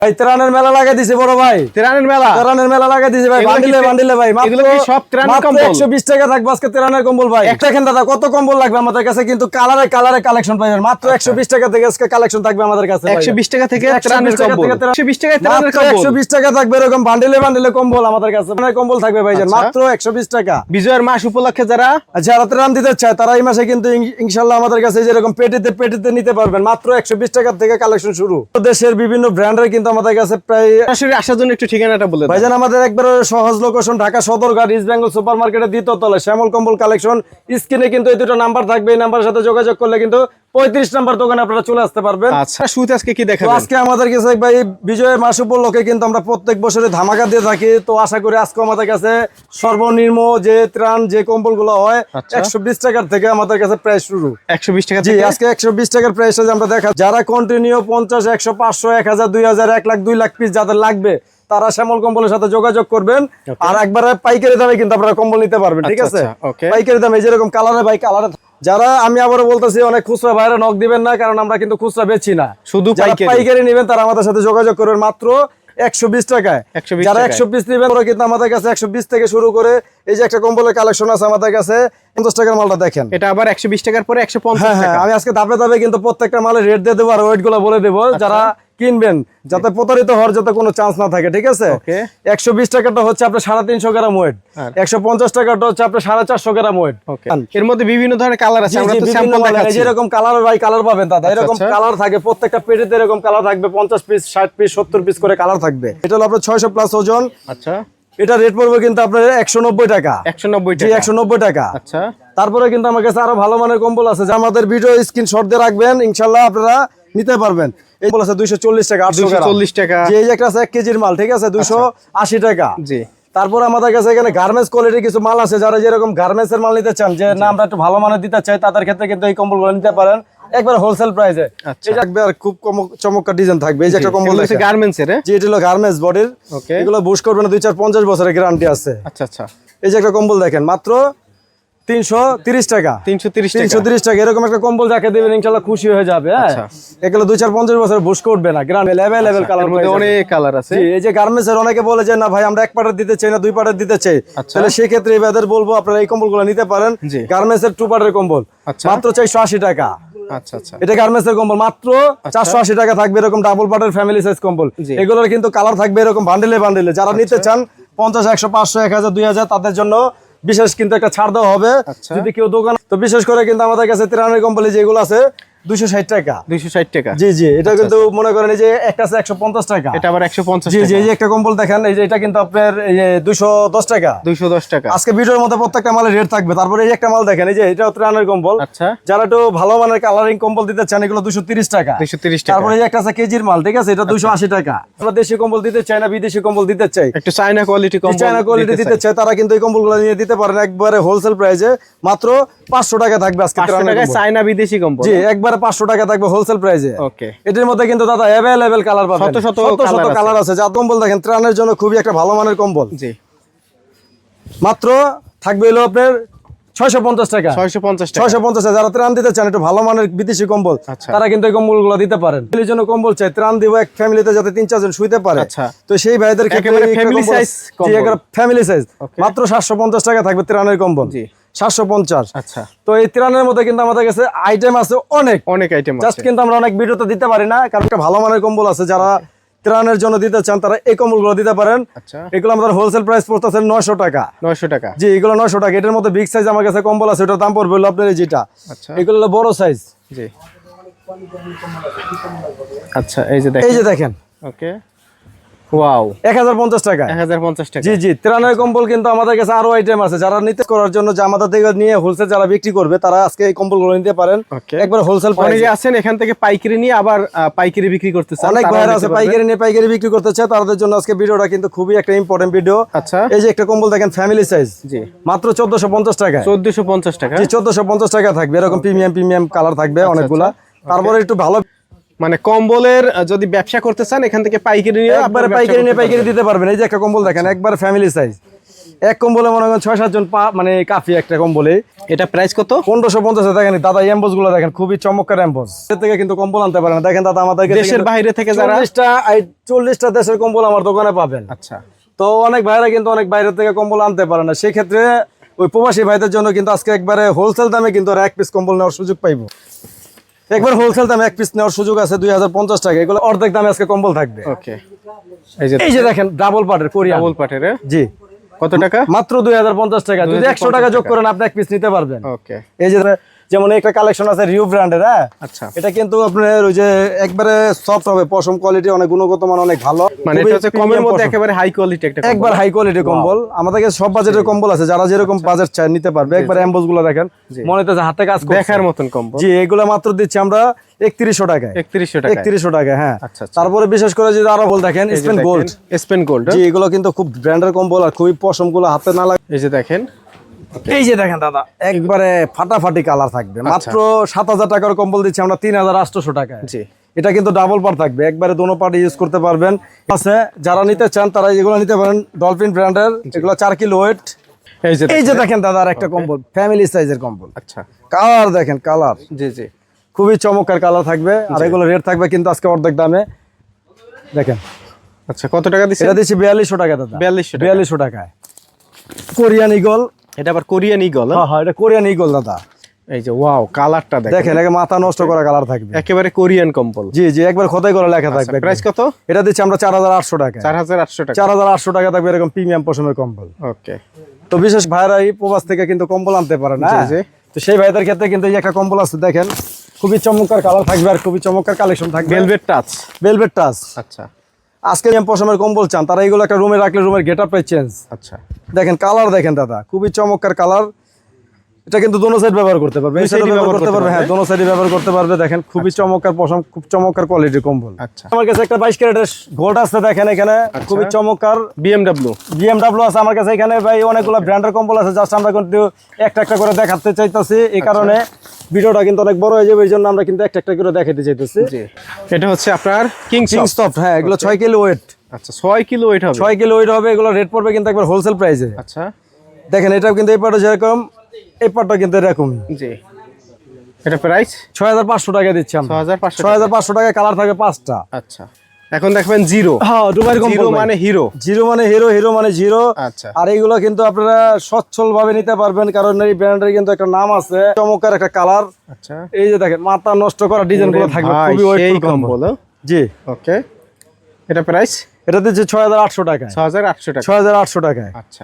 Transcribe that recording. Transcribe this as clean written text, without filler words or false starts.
ভাই ত্রাণের মেলা লাগাই দিছে বড় ভাই, ত্রাণের মেলা লাগাই দিছে ভাই, বান্ডিলে ভাই এগুলো কি সব ত্রাণের কম্বল? 120 টাকা থাকবে আজকে ত্রাণের কম্বল ভাই। একটা দেখেন দাদা কত কম্বল লাগবে আমাদের কাছে, কিন্তু কালারে কালেকশন পাবেন মাত্র 120 টাকা থেকে আজকে কালেকশন থাকবে আমাদের কাছে। 120 টাকা থেকে ত্রাণের কম্বল, 120 টাকায় ত্রাণের কম্বল, 120 টাকা থাকবে এরকম বান্ডিলে কম্বল আমাদের কাছে। ত্রাণের কম্বল থাকবে ভাইজান মাত্র 120 টাকা। বিজয়ের মাস উপলক্ষে যারা ত্রাণ দিতে চায় তারা এই মাসে কিন্তু ইনশাআল্লাহ আমাদের কাছে যেরকম পেটিতে নিতে পারবেন মাত্র 120 টাকা থেকে কালেকশন শুরু। দেশের বিভিন্ন ব্র্যান্ডের কিন্তু আমাদের কাছে প্রায় আসার জন্য একটু ঠিকানাটা বলে দেন ভাইজান। আমাদের একবার সহজ location Dhaka Sadarghat east Bengal super মার্কেটের দ্বিতীয় তলায় শ্যামল কম্বল কালেকশন। স্ক্রিনে কিন্তু এই দুটো নাম্বার থাকবে, এই নাম্বারের সাথে যোগাযোগ করলে কিন্তু 35 নাম্বার দোকানে আপনারা চলে আসতে পারবেন। আচ্ছা, শুরুতে আজকে কি দেখাবেন? আজকে আমাদের কাছে ভাই বিজয়ের মাস উপলক্ষে কিন্তু আমরা প্রত্যেক বছরে ধামাকা দিয়ে থাকি, তো আশা করি আজকে আমাদের কাছে সর্বনিম্ন যে ত্রাণ যে কম্বল গুলো হয় 120 টাকার থেকে আমাদের কাছে প্রাইস শুরু। 120 টাকা জি, আজকে 120 টাকার প্রাইস আমরা দেখা। যারা কন্টিনিউ 50, 100, 500, 1000, 2000, 1 লাখ 2 লাখ পিস যাদের লাগবে তারা শ্যামল কম্বলের সাথে যোগাযোগ করবেন। আর একবারে পাইকারি দামে কিন্তু আপনারা কম্বল নিতে পারবেন, ঠিক আছে? পাইকারি দামে যেরকম কালারে ভাই কালারে। যারা আমি আবারও বলতেছি অনেক খুচরা ভাইরা নক দিবেন না, কারণ আমরা কিন্তু খুচরা বেচি না, শুধু পাইকারি নেবেন তারা আমাদের সাথে যোগাযোগ করবেন মাত্র 120 টাকায়। যারা 100 পিস নেবেন ওরা কিন্তু আমাদের কাছে 120 থেকে শুরু করে এই যে একটা কম্বলের কালেকশন আছে আমাদের কাছে 50 টাকার মালটা দেখেন, এটা আবার 120 টাকার পরে 150 টাকা। আমি আজকে ধাপে কিন্তু প্রত্যেকটা মালের রেট দিয়ে দেবো আর ওয়েট গুলো বলে দেবো, যারা কিনবেন যাতে প্রতারিত হওয়ার যাতে কোনো চান্স না থাকে, ঠিক আছে? 120 টাকাটা হচ্ছে আপনার 350 গ্রাম ওয়েট, 150 টাকাটা হচ্ছে আপনার 450 গ্রাম ওয়েট। এর মধ্যে বিভিন্ন ধরনের কালার আছে, আমরা তো স্যাম্পল দেখাচ্ছি। যেরকম কালার ভাই কালার পাবেন দাদা, এরকম কালার থাকে প্রত্যেকটা পেটিতে, এরকম কালার থাকবে 50 পিস 60 পিস 70 পিস করে কালার থাকবে। এটা হলো আপনার 600 প্লাস ওজন। আচ্ছা, এটা রেট পড়বে কিন্তু আপনার 190 টাকা। 190 টাকা। আচ্ছা, তারপরে কিন্তু আমার কাছে আরো ভালো মানের কম্বল আছে, যা আমাদের ভিডিও স্ক্রিনশট দিয়ে রাখবেন, ইনশাআল্লাহ আপনারা নিতে পারবেন। এই কম্বল আছে 240 টাকা, 240 টাকা। যে এই যে একটা আছে 1 কেজির মাল, ঠিক আছে, 280 টাকা। জি। তারপর আমাদের কাছে এখানে গার্মেন্টস কোয়ালিটির কিছু মাল আছে, যারা যেরকম গার্মেন্টস এর মাল নিতে চান, যে না আমরা একটু ভালো মানের দিতে চাই, তাদের ক্ষেত্রে কিন্তু এই কম্বলগুলো নিতে পারেন একবার হোলসেল প্রাইসে। এই থাকবে আর খুব চমৎকার ডিজাইন থাকবে। এই যে একটা কম্বল আছে গার্মেন্টস এর, জি, এটা হলো গার্মেন্টস বডির। এগুলো বুশ করবে না, 2, 4, 50 বছরের গ্যারান্টি আছে। আচ্ছা আচ্ছা। এই যে একটা কম্বল দেখেন মাত্র 330 টাকা। 330 টাকা এরকম একটা কম্বল যাকে দেবেন ইনশাআল্লাহ খুশি হয়ে যাবে। এগুলো 2, 4, 50 বছর বুশ করবে না, গ্রান্ড अवेलेबल কালার মধ্যে অনেক কালার আছে। এই যে গার্মেন্টস এর অনেকে বলে যে না ভাই আমরা এক পার্টের দিতে চাই না 2 পার্টের দিতে চাই, তাহলে সেই ক্ষেত্রে এবারে বলবো আপনারা এই কম্বলগুলো নিতে পারেন। গার্মেন্টস এর 2 পার্টের কম্বল মাত্র 480 টাকা। আচ্ছা আচ্ছা, এটা গার্মেন্টস এর কম্বল মাত্র 480 টাকা থাকবে, এরকম ডাবল পার্টের ফ্যামিলি সাইজ কম্বল। এগুলোর কিন্তু কালার থাকবে এরকম বান্ডেলে। যারা নিতে চান 50, 100, 500, 1000, 2000 তাদের জন্য বিশেষ কিন্তু একটা ছাড় দেওয়া হবে যদি কেউ দোকান। তো বিশেষ করে কিন্তু আমাদের কাছে ত্রাণের কম্বল যেগুলো আছে 260 টাকা। 260 টাকা। জি জি, এটা কিন্তু মনে করেন এই যে একটা আছে 150 টাকা, এটা আবার 150 টাকা। জি জি, এই যে একটা কম্বল দেখেন, এই যে এটা কিন্তু আপনার এই যে 210 টাকা। 210 টাকা। আজকে ভিডিওর মধ্যে প্রত্যেকটা মালের রেট থাকবে। তারপরে এই যে একটা মাল দেখেন, এই যে এটা ত্রাণের কম্বল। আচ্ছা, যারা একটু ভালো মানের কালারিং কম্বল দিতে চান এগুলো 230 টাকা। 230 টাকা। তারপরে এই যে একটা আছে কেজির মাল, ঠিক আছে, এটা 280 টাকা। আমরা দেশি কম্বল দিতে চাই না বিদেশি কম্বল দিতে চাই, একটু চায়না কোয়ালিটি কম্বল, চায়না কোয়ালিটি দিতে চাই, তারা কিন্তু এই কম্বলগুলো নিয়ে দিতে পারেন একবারে হোলসেল প্রাইসে মাত্র 500 টাকা থাকবে আজকে। 500 টাকায় চায়না বিদেশি কম্বল, জি, একবারে 500 টাকা থাকবে হোলসেল প্রাইসে। ওকে, এটার মধ্যে কিন্তু দাদা अवेलेबल কালার পাবেন, শত কালার আছে। যা কম্বল দেখেন ত্রাণের জন্য খুবই একটা ভালো মানের কম্বল। জি, মাত্র থাকবে হলো আপনার 650 টাকা। 650 টাকা। যারা ত্রাণ দিতে চান একটু ভালো মানের বিদেশি কম্বল, তারা কিন্তু এই কম্বলগুলো দিতে পারেন। ফ্যামিলির জন্য কম্বল চাই, ত্রাণ দিব এক ফ্যামিলিতে যাতে 3-4 জন শুইতে পারে, তো সেই ভাইদের ক্ষেত্রে ফ্যামিলি সাইজ মাত্র 750 টাকা থাকবে ত্রাণের কম্বল। জি, 750। আচ্ছা, তো এই ত্রাণের মধ্যে কিন্তু আমাদের কাছে আইটেম আছে অনেক আইটেম আছে, জাস্ট কিন্তু আমরা অনেক ভিডিওতে দিতে পারি না, কারণ একটা ভালো মানের কম্বল আছে। যারা ত্রাণের জন্য দিতে চান তারা এই কম্বলগুলো দিতে পারেন। এগুলো আমাদের হোলসেল প্রাইস পড়তেছে 900 টাকা। 900 টাকা, জি, এগুলো 900 টাকা। এটার মধ্যে বিগ সাইজ আমার কাছে কম্বল আছে, ওটার দাম পড়বে আপনার যেটা, এগুলো হলো বড় সাইজ। জি, আচ্ছা, এই যে দেখেন। ওকে, ওয়াও, 1050 টাকা। 1050 টাকা। জি জি, ত্রাণের কম্বল কিন্তু আমাদের কাছে আরো আইটেম আছে। যারা নিতে করার জন্য যে আমাদের থেকে নিয়ে হোলসেল যারা বিক্রি করবে তারা আজকে এই কম্বলগুলো নিতে পারেন একবার হোলসেল প্রাইসে। অনেকে আছেন এখান থেকে পাইকারি নিয়ে আবার পাইকারি বিক্রি করতে চান, অনেক ভাইরা আছে পাইকারি নিয়ে পাইকারি বিক্রি করতে চায়, তাদের জন্য আজকে ভিডিওটা কিন্তু খুবই একটা ইম্পর্টেন্ট ভিডিও। আচ্ছা, এই যে একটা কম্বল দেখেন ফ্যামিলি সাইজ, জি, মাত্র 1450 টাকা। 1450 টাকা, জি, 1450 টাকা থাকবে। এরকম প্রিমিয়াম কালার থাকবে অনেকগুলা। তারপরে একটু ভালো মানে কম্বলের যদি ব্যবসা করতে চান এখান থেকে পাইকারি নিয়ে একবারে পাইকারি দিতে পারবেন। এই যে একটা কম্বল দেখেন একবার ফ্যামিলি সাইজ, এক কম্বলে মনে করেন 6-7 জন মানে কাফি একটা কম্বলে। এটা প্রাইস কত? 1550 দেখেন দাদা, এমবোস গুলো দেখেন খুবই চমৎকার এমবোস। এর থেকে কিন্তু কম্বল আনতে পারেন না। দেখেন দাদা, আমাদের দেশের বাইরে থেকে যারা 40টা দেশের কম্বল আমার দোকানে পাবেন। আচ্ছা, তো অনেক ভাইরা কিন্তু অনেক বাইরে থেকে কম্বল আনতে পারে না, সেই ক্ষেত্রে ওই প্রবাসী ভাইদের জন্য কিন্তু আজকে একবারে হোলসেল দামে কিন্তু এক পিস কম্বল নেওয়ার সুযোগ পাইবো। একবার হোলসেল দামে এক পিস নেওয়ার সুযোগ আছে 2050 টাকা। এগুলো অর্ধেক দামে আজকে কম্বল থাকবে। ওকে, এই যে দেখেন ডাবল পাটের কোরিয়ান। ডাবল পাটের, জি। কত টাকা? মাত্র 2050 টাকা। যদি 100 টাকা যোগ করেন আপনি এক পিস নিতে পারবেন। ওকে, এই যে যেমন একটা কালেকশন আছে রিউ ব্র্যান্ডের। হ্যাঁ, আচ্ছা, এটা কিন্তু আপনার ওই যে একবারে সফট হবে, পশম কোয়ালিটি অনেক গুণগত মান অনেক ভালো। মানে এটা হচ্ছে কমের মধ্যে একেবারে হাই কোয়ালিটি একটা কম্বল। একবার হাই কোয়ালিটি কম্বল। আমাদের কাছে সব বাজেটের কম্বল আছে, যারা যেরকম বাজেট চায় নিতে পারবে। একবার এমবোস গুলো দেখেন, মনে হচ্ছে হাতে কাজ করছে, দেখার মতন কম্বল। জি, এগুলো মাত্র দিচ্ছি আমরা 3100 টাকায়। 3100 টাকা, হ্যাঁ। আচ্ছা, তারপরে বিশেষ করে যদি আরো বল দেখেন স্পেন গোল্ড। স্পেন গোল্ড, জি, এগুলো কিন্তু খুব ব্র্যান্ডের কম্বল আর খুবই পশম গুলো হাতে না লাগে। এই যে দেখেন, এই যে দেখেন দাদা, একবারে ফাটাফাটি কালার থাকবে। মাত্র 7000 টাকার কম্বল দিচ্ছি আমরা 3800 টাকায়। জি, এটা কিন্তু ডাবল পার্ট থাকবে, একবারে দোনো পার্ট ইউজ করতে পারবেন। আছে যারা নিতে চান তারা এগুলো নিতে পারেন, ডলফিন ব্র্যান্ডের। এগুলো 4 কিলো ওয়েট। এই যে দেখেন দাদা, আর একটা কম্বল ফ্যামিলি সাইজের কম্বল। আচ্ছা, কালার দেখেন, কালার জি জি, খুবই চমৎকার কালার থাকবে। আর এগুলো রেট থাকবে কিন্তু আজকে অর্ধেক দামে। দেখেন, আচ্ছা, কত টাকা দিচ্ছেন? এটা দিচ্ছি 4200 টাকা দাদা। 4200 টাকায় কোরিয়ান ইগল। এটা আবার কোরিয়ান ইগল। হ্যাঁ, এটা কোরিয়ান ইগল দাদা। এই যে ওয়াও, কালারটা দেখেন, একে মাথা নষ্ট করা কালার থাকবে, একেবারে কোরিয়ান কম্বল। জি জি, একবার খোদাই করা লেখা থাকবে। প্রাইস কত? এটা দিচ্ছি আমরা 4800 টাকা। 4800 টাকা। 4800 টাকা থাকবে এরকম প্রিমিয়াম পশমের কম্বল। ওকে, তো বিশেষ ভাইরা এই প্রবাস থেকে কিন্তু কম্বল আনতে পারে না। তো সেই ভাইদের ক্ষেত্রে কিন্তু এই একটা কম্বল আছে, দেখেন খুবই চমৎকার কালার থাকবে আর খুবই চমৎকার কালেকশন থাকবে। Velvet touch. Velvet touch. আচ্ছা, আজকে পশমের কম্বল চান তারা এইগুলো একটা রুমে রাখলে রুমের গেটআপটাই চেঞ্জ। আচ্ছা, দেখেন কালার দেখেন দাদা, খুবই চমৎকার কালার। এটা কিন্তু দোনো সাইড ব্যবহার করতে পারবে, এই সাইড ব্যবহার করতে পারবে। হ্যাঁ, দোনো সাইডে ব্যবহার করতে পারবে। দেখেন খুবই চমৎকার পশম, খুব চমৎকার কোয়ালিটির কম্বল। আচ্ছা, আমার কাছে একটা 22 ক্যারেটের গোল্ড আছে, দেখেন এখানে খুবই চমৎকার। বিএমডব্লিউ আছে আমার কাছে এখানে ভাই, অনেকগুলো ব্র্যান্ডের কম্বল আছে। জাস্ট আমরা কিন্তু একটা একটা করে দেখাতে চাইতেছি, এই কারণে ভিডিওটা কিন্তু অনেক বড় হয়ে যাবে, এই জন্য আমরা কিন্তু একটা একটা করে দেখাতে চাইতেছি। এটা হচ্ছে আপনার কিং সফট। হ্যাঁ, এগুলো 6 কিলো ওয়েট। আচ্ছা, 6 কিলো ওয়েট হবে। 6 কিলো ওয়েট হবে। এগুলো রেট পড়বে কিন্তু একবার হোলসেল প্রাইসে। আচ্ছা, দেখেন এটাও কিন্তু এই পাটটা যেরকম, এই পাটটা কিন্তু এরকমই। জি, এটা প্রাইস 6500 টাকা দিচ্ছি আমরা। 6500 টাকা, কালার থাকবে 5টা। আচ্ছা, এখন দেখবেন জিরো। হ্যাঁ, দুবাইর কম্বল। জিরো মানে হিরো, জিরো মানে হিরো, হিরো মানে জিরো। আচ্ছা, আর এইগুলো কিন্তু আপনারা সচ্ছল ভাবে নিতে পারবেন, কারণ এই ব্র্যান্ডের কিন্তু একটা নাম আছে। চমৎকার একটা কালার। আচ্ছা, এই যে দেখেন মাথা নষ্ট করা ডিজাইন গুলো থাকবে, খুবই ওয়েটফুল কম্বল। জি, ওকে, এটা প্রাইস? এটা দিচ্ছি 6800 টাকা। 6800 টাকা। 6800 টাকায়। আচ্ছা,